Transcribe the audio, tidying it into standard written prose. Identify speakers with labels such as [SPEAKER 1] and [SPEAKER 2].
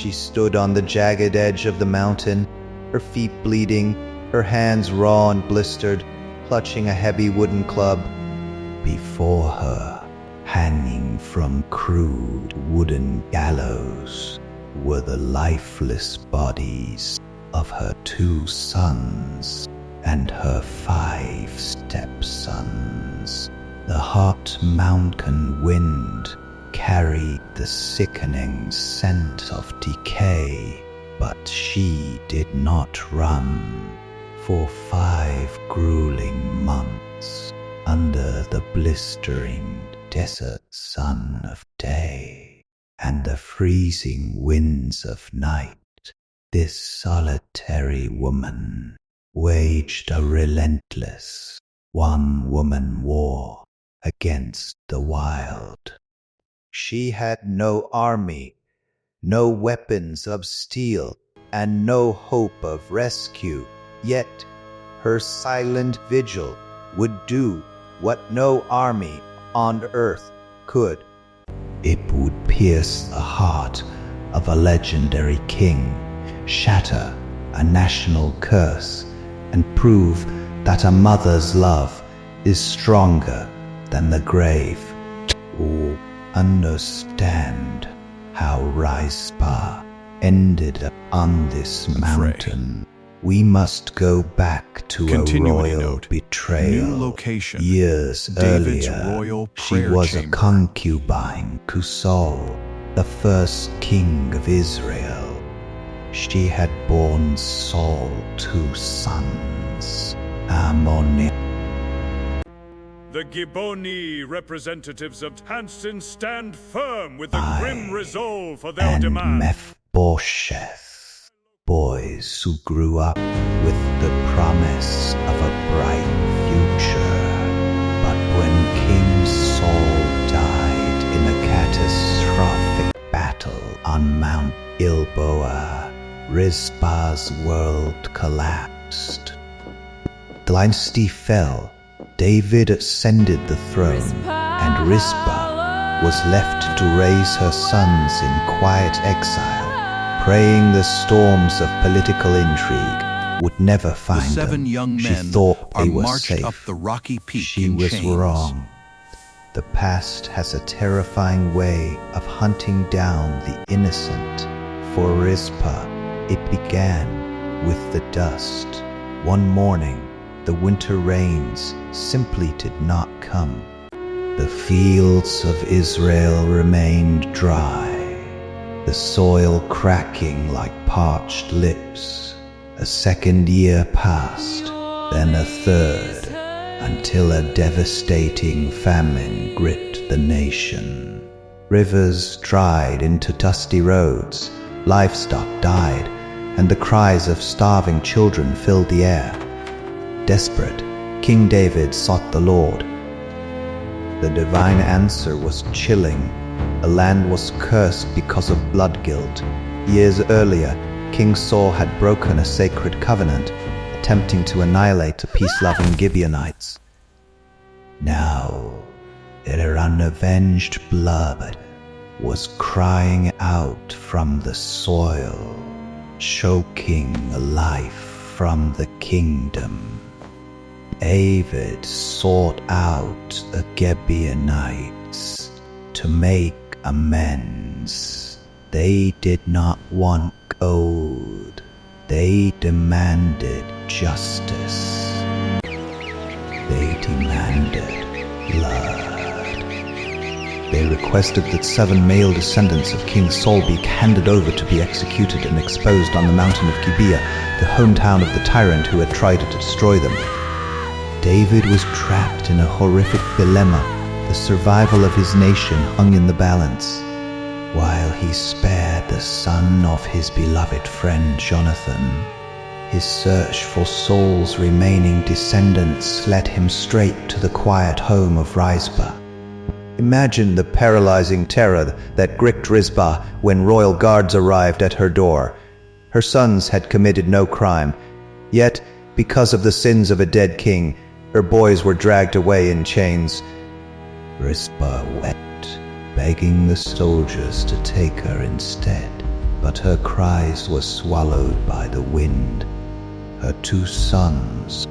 [SPEAKER 1] She stood on the jagged edge of the mountain, her feet bleeding, her hands raw and blistered, clutching a heavy wooden club. Before her, hanging from crude wooden gallows, were the lifeless bodies of her 2 sons and her 5 stepsons. The hot mountain wind carried the sickening scent of decay, but she did not run for 5 grueling months under the blistering desert sun of day and the freezing winds of night. This solitary woman waged a relentless one-woman war against the wild. She had no army, no weapons of steel, and no hope of rescue, yet her silent vigil would do what no army on earth could. It would pierce the heart of a legendary king, shatter a national curse, and prove that a mother's love is stronger than the grave. Oh, understand how Rizpah ended up on this mountain. We must go back to a royal betrayal.
[SPEAKER 2] New location.
[SPEAKER 1] Years
[SPEAKER 2] David's
[SPEAKER 1] earlier,
[SPEAKER 2] royal
[SPEAKER 1] she
[SPEAKER 2] prayer
[SPEAKER 1] was
[SPEAKER 2] chamber.
[SPEAKER 1] a concubine to Saul, the first king of Israel. She had borne Saul 2 sons, Ammon.
[SPEAKER 3] The Gibeoni representatives of Hanson stand firm with a grim resolve for their
[SPEAKER 1] and
[SPEAKER 3] demand.
[SPEAKER 1] Mephibosheth, boys who grew up with the promise of a bright future. But when King Saul died in a catastrophic battle on Mount Gilboa, Rizpah's world collapsed. The dynasty fell. David ascended the throne, and Rizpah was left to raise her sons in quiet exile, praying the storms of political intrigue would never find
[SPEAKER 2] The 7
[SPEAKER 1] them.
[SPEAKER 2] young
[SPEAKER 1] She
[SPEAKER 2] men
[SPEAKER 1] thought
[SPEAKER 2] are
[SPEAKER 1] they were
[SPEAKER 2] marched
[SPEAKER 1] safe.
[SPEAKER 2] up the rocky peak
[SPEAKER 1] She
[SPEAKER 2] in
[SPEAKER 1] was
[SPEAKER 2] chains.
[SPEAKER 1] wrong. The past has a terrifying way of hunting down the innocent. For Rizpah, it began with the dust. One morning, the winter rains simply did not come. The fields of Israel remained dry, the soil cracking like parched lips. A second year passed, then a third, until a devastating famine gripped the nation. Rivers dried into dusty roads, livestock died, and the cries of starving children filled the air. Desperate, King David sought the Lord. The divine answer was chilling. The land was cursed because of blood guilt. Years earlier, King Saul had broken a sacred covenant, attempting to annihilate the peace-loving Gibeonites. Now, their unavenged blood was crying out from the soil, choking life from the kingdom. David sought out the Gibeonites to make amends. They did not want gold. They demanded justice. They demanded blood. They requested that 7 male descendants of King Saul be handed over to be executed and exposed on the mountain of Gibeah, the hometown of the tyrant who had tried to destroy them. David was trapped in a horrific dilemma. The survival of his nation hung in the balance, while he spared the son of his beloved friend Jonathan. His search for Saul's remaining descendants led him straight to the quiet home of Rizpah. Imagine the paralyzing terror that gripped Rizpah when royal guards arrived at her door. Her sons had committed no crime, yet, because of the sins of a dead king, her boys were dragged away in chains. Rizpah wept, begging the soldiers to take her instead. but her cries were swallowed by the wind. Her two sons